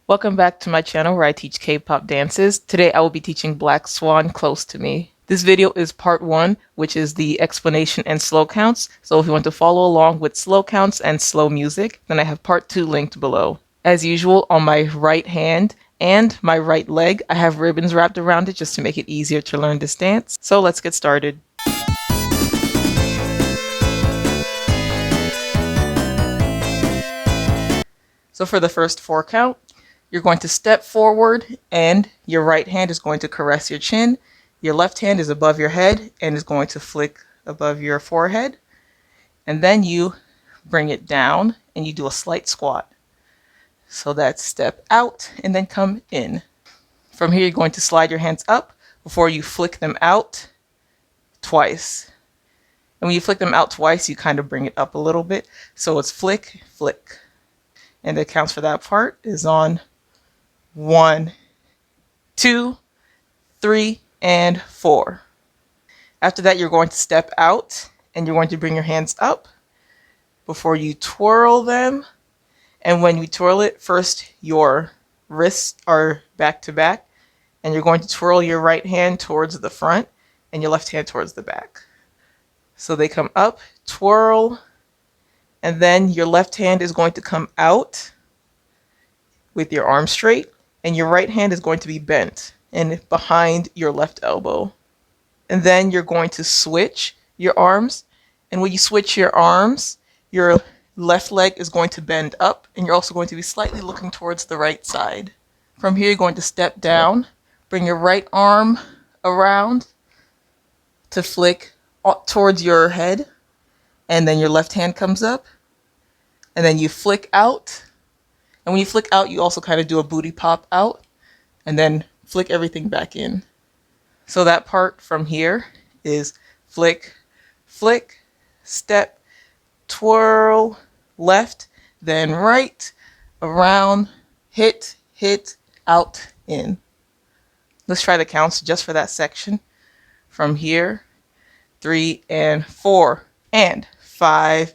Welcome back to my channel where I teach K-pop dances. Today I will be teaching Black Swan Close to Me. This video is part 1, which is the explanation and slow counts. So if you want to follow along with slow counts and slow music, then I have part 2 linked below. As usual, on my right hand and my right leg, I have ribbons wrapped around it just to make it easier to learn this dance. So let's get started. So for the first 4 count, you're going to step forward and your right hand is going to caress your chin. Your left hand is above your head and is going to flick above your forehead. And then you bring it down and you do a slight squat. So that's step out and then come in. From here, you're going to slide your hands up before you flick them out twice. And when you flick them out twice, you kind of bring it up a little bit. So it's flick, flick. And the counts for that part is on 1, 2, 3, and 4. After that, you're going to step out and you're going to bring your hands up before you twirl them. And when you twirl it, first your wrists are back to back and you're going to twirl your right hand towards the front and your left hand towards the back. So they come up, twirl, and then your left hand is going to come out with your arm straight. And your right hand is going to be bent and behind your left elbow. And then you're going to switch your arms. And when you switch your arms, your left leg is going to bend up and you're also going to be slightly looking towards the right side. From here, you're going to step down, bring your right arm around to flick towards your head. And then your left hand comes up and then you flick out. And when you flick out, you also kind of do a booty pop out and then flick everything back in. So that part from here is flick, flick, step, twirl, left, then right, around, hit, hit, out, in. Let's try the counts just for that section. From here, 3 and 4 and 5,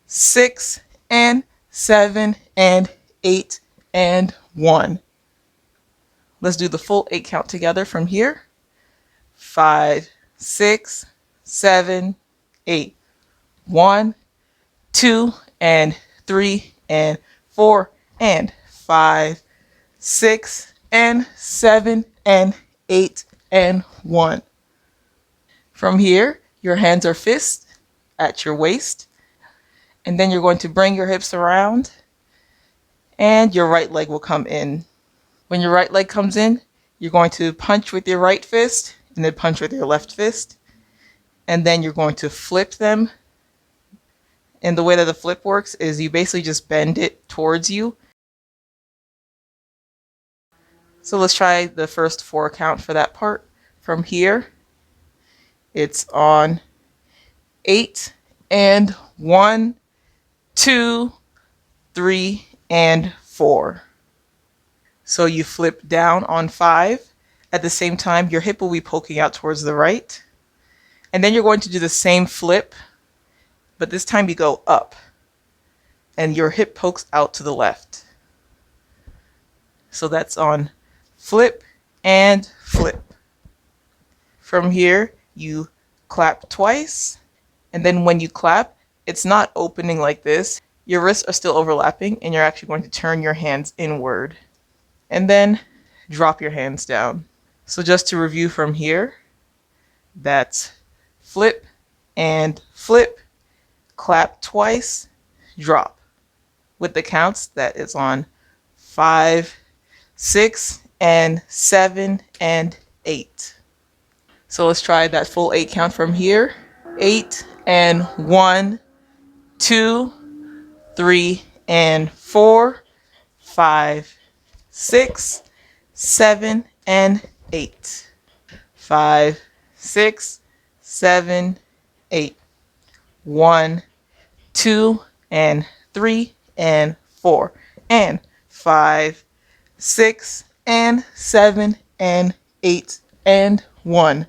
6 and 7 and 8 and 1. Let's do the full 8 count together from here. 5, 6, 7, 8. 1, 2 and 3 and 4 and 5, 6 and 7 and 8 and 1. From here, your hands are fists at your waist. And then you're going to bring your hips around and your right leg will come in. When your right leg comes in, you're going to punch with your right fist and then punch with your left fist. And then you're going to flip them. And the way that the flip works is you basically just bend it towards you. So let's try the first 4 count for that part. From here, it's on 8 and 1, 2, 3, and 4. So you flip down on 5. At the same time, your hip will be poking out towards the right. And then you're going to do the same flip, but this time you go up. And your hip pokes out to the left. So that's on flip and flip. From here, you clap twice. And then when you clap, it's not opening like this. Your wrists are still overlapping and you're actually going to turn your hands inward. And then drop your hands down. So just to review from here, that's flip and flip, clap twice, drop. With the counts, that is on 5, 6, and 7, and 8. So let's try that full 8 count from here. 8 and 1, 2, 3 and 4, 5, 6, 7, and 8. 5, 6, 7, 8. 1, 2, and 3, and 4. And 5, 6, and 7, and 8, and 1,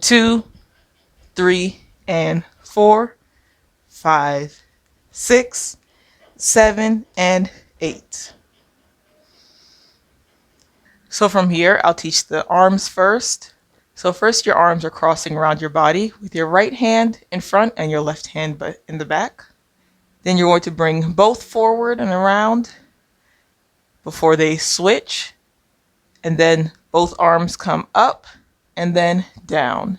2, 3, and 4, 5, 6, 7, and 8. So from here, I'll teach the arms first. So first your arms are crossing around your body with your right hand in front and your left hand in the back. Then you're going to bring both forward and around before they switch. And then both arms come up and then down.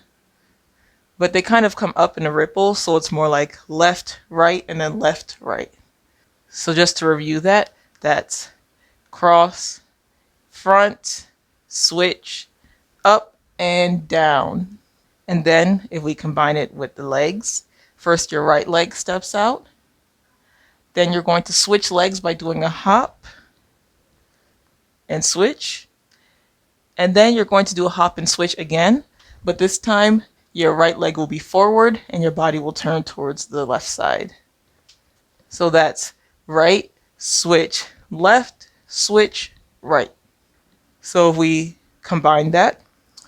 But they kind of come up in a ripple, so it's more like left, right, and then left, right. So just to review that, that's cross, front, switch, up and down. And then if we combine it with the legs, first your right leg steps out. Then you're going to switch legs by doing a hop and switch. And then you're going to do a hop and switch again, but this time your right leg will be forward and your body will turn towards the left side. So that's right, switch, left, switch, right. So if we combine that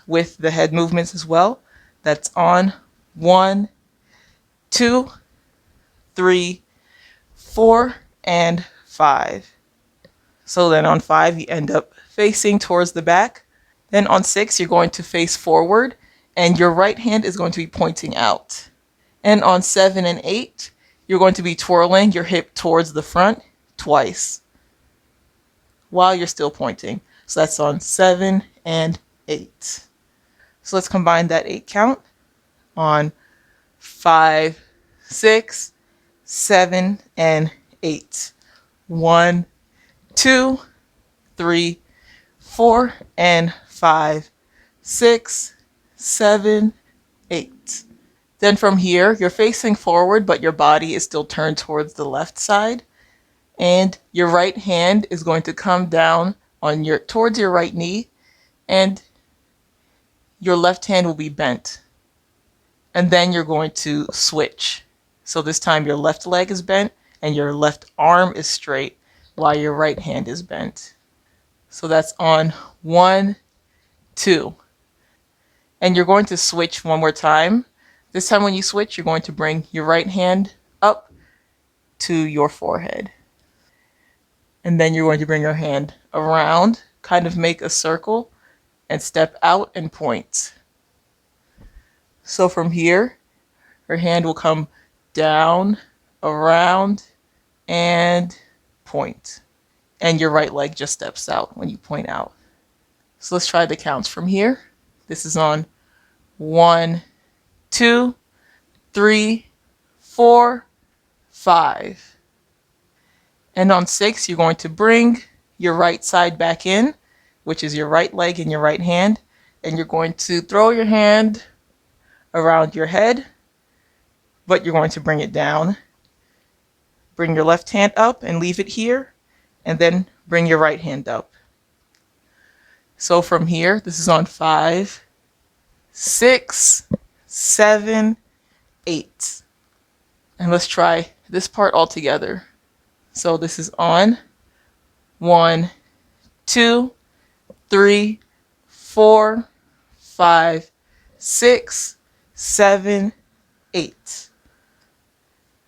with the head movements as well, that's on 1, 2, 3, 4, and 5. So then on 5, you end up facing towards the back. Then on 6, you're going to face forward, and your right hand is going to be pointing out. And on 7 and 8, you're going to be twirling your hip towards the front twice while you're still pointing. So that's on 7 and 8. So let's combine that 8 count on 5, 6, 7, and 8. 1, 2, 3, 4, and 5, 6, 7, 8. Then from here, you're facing forward, but your body is still turned towards the left side. And your right hand is going to come down on towards your right knee, and your left hand will be bent. And then you're going to switch. So this time your left leg is bent and your left arm is straight while your right hand is bent. So that's on 1, 2. And you're going to switch one more time. This time when you switch, you're going to bring your right hand up to your forehead. And then you're going to bring your hand around, kind of make a circle, and step out and point. So from here, your hand will come down, around, and point. And your right leg just steps out when you point out. So let's try the counts from here. This is on 1, 2, 3, 4, 5. And on 6, you're going to bring your right side back in, which is your right leg and your right hand. And you're going to throw your hand around your head, but you're going to bring it down. Bring your left hand up and leave it here, and then bring your right hand up. So from here, this is on 5, 6, 7, 8. And let's try this part all together. So this is on 1, 2, 3, 4, 5, 6, 7, 8.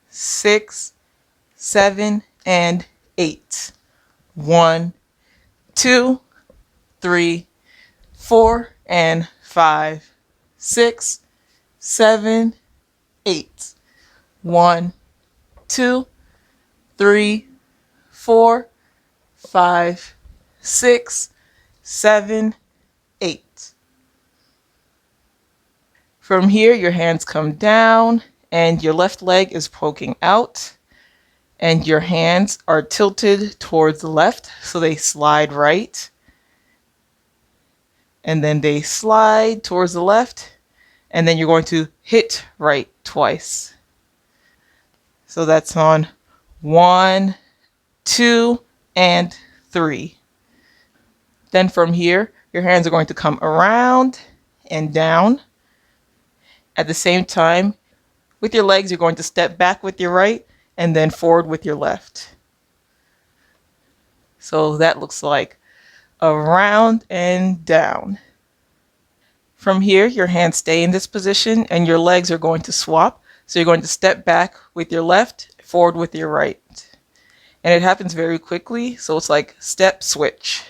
6, 7, and 8. 1, 2, 3, 4, and 5, 6, 7, 8. 1, 2, 3, 4, 5, 6, 7, 8. From here, your hands come down and your left leg is poking out and your hands are tilted towards the left, so they slide right. And then they slide towards the left, and then you're going to hit right twice. So that's on 1, 2, and 3. Then from here, your hands are going to come around and down. At the same time, with your legs, you're going to step back with your right and then forward with your left. So that looks like around and down. From here, your hands stay in this position and your legs are going to swap. So you're going to step back with your left, forward with your right. And it happens very quickly, so it's like step, switch.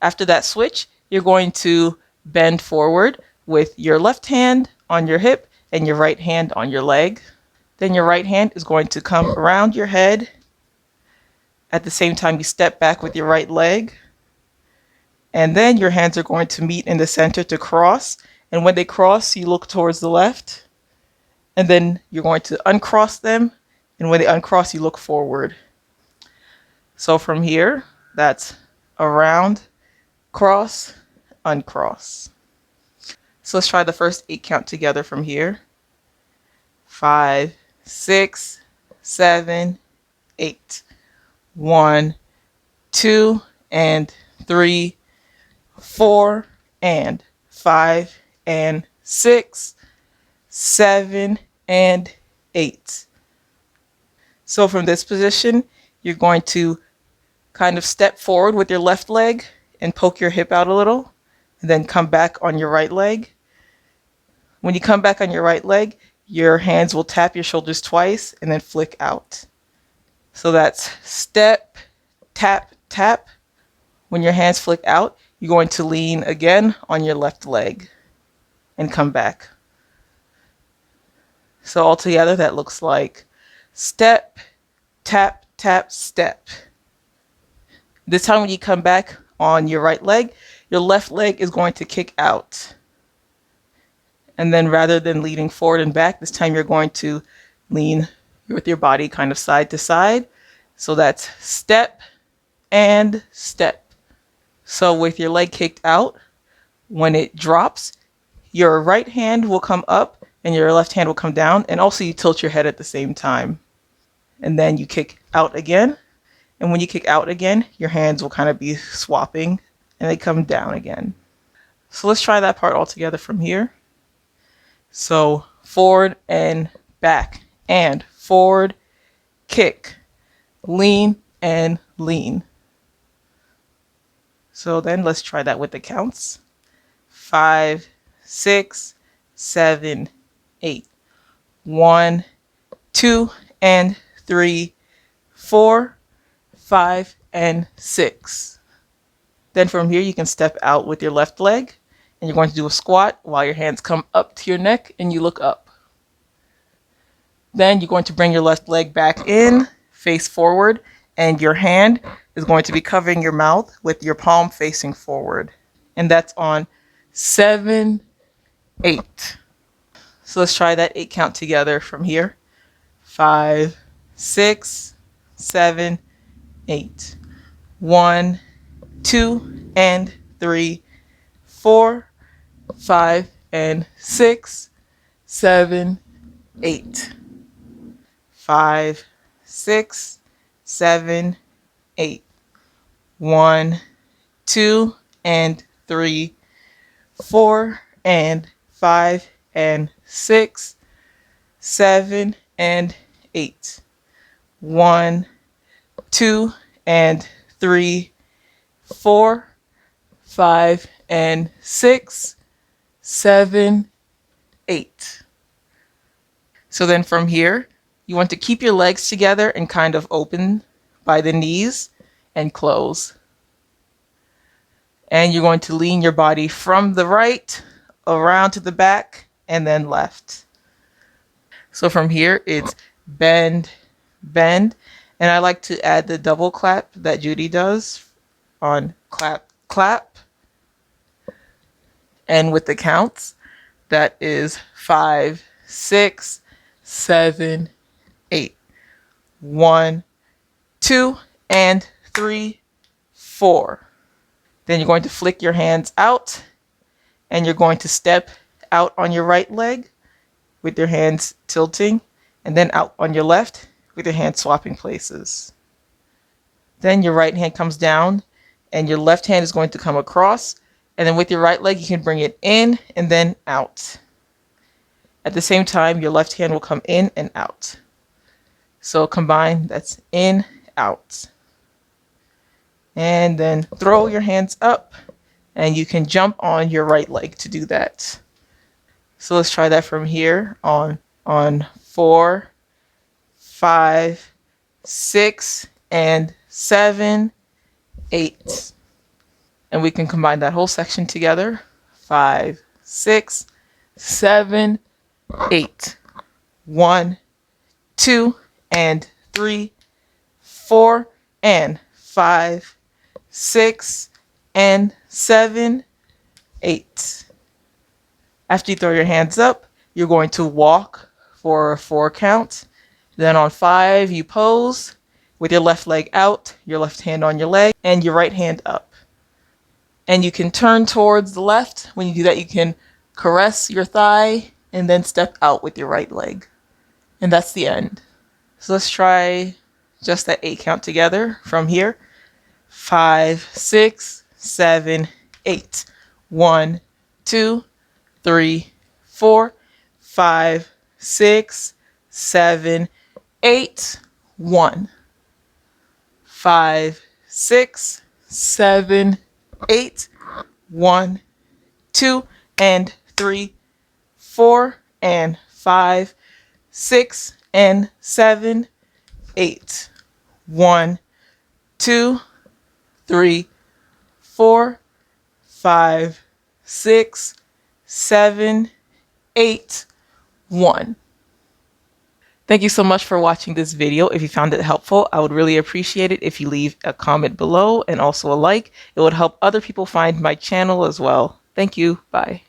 After that switch, you're going to bend forward with your left hand on your hip and your right hand on your leg. Then your right hand is going to come around your head. At the same time, you step back with your right leg. And then your hands are going to meet in the center to cross. And when they cross, you look towards the left. And then you're going to uncross them. And when they uncross, you look forward. So from here, that's around, cross, uncross. So let's try the first 8 count together from here. 5, 6, 7, 8. 1, 2, and 3, 4, and 5, and 6, 7, and 8. So from this position, you're going to kind of step forward with your left leg and poke your hip out a little, and then come back on your right leg. When you come back on your right leg, your hands will tap your shoulders twice and then flick out. So that's step, tap, tap. When your hands flick out, you're going to lean again on your left leg and come back. So altogether, that looks like step, tap, tap, step. This time when you come back on your right leg, your left leg is going to kick out. And then rather than leaning forward and back, this time you're going to lean with your body kind of side to side. So that's step and step. So with your leg kicked out, when it drops, your right hand will come up and your left hand will come down, and also you tilt your head at the same time. And then you kick out again. And when you kick out again, your hands will kind of be swapping and they come down again. So let's try that part all together from here. So forward and back, and forward, kick, lean, and lean. So then let's try that with the counts. 5, 6, 7, 8. 1, 2, and 3, 4, 5, and 6. Then from here you can step out with your left leg, and you're going to do a squat while your hands come up to your neck and you look up. Then you're going to bring your left leg back in, face forward, and your hand is going to be covering your mouth with your palm facing forward. And that's on 7, 8. So let's try that 8 count together from here. 5, 6, 7, 8. 1, 2, and 3, 4, 5, and 6, 7, 8. 5, 6, 7, 8. 1, 2, and 3, 4, and 5, and 6, 7, and 8. 1, 2, and 3, 4, 5, and 6, 7, 8. So then from here, you want to keep your legs together and kind of open by the knees and close. And you're going to lean your body from the right around to the back and then left. So from here, it's bend, bend. And I like to add the double clap that Judy does on clap, clap. And with the counts, that is 5, 6, 7, 8. 1, 2, and 3, 4. Then you're going to flick your hands out and you're going to step out on your right leg with your hands tilting, and then out on your left with your hands swapping places. Then your right hand comes down and your left hand is going to come across, and then with your right leg you can bring it in and then out. At the same time, your left hand will come in and out. So combined, that's in, out. And then throw your hands up and you can jump on your right leg to do that. So let's try that from here on 4, 5, 6, and 7, 8. And we can combine that whole section together. 5, 6, 7, 8. 1, 2, and 3, 4, and 5, 6, and 7, 8. After you throw your hands up, you're going to walk for a 4 count. Then on 5, you pose with your left leg out, your left hand on your leg, and your right hand up. And you can turn towards the left. When you do that, you can caress your thigh and then step out with your right leg. And that's the end. So let's try just that 8 count together from here. 5, 6, 7, 8. 1, 2, 3, 4, 5, 6, 7, 8. 1. 5, 6, 7, 8. 1, 2, and 3, 4, and 5, 6, and 7, 8. 1, 2, 3, 4, 5, 6, 7, 8, 1. Thank you so much for watching this video. If you found it helpful, I would really appreciate it if you leave a comment below and also a like. It would help other people find my channel as well. Thank you. Bye.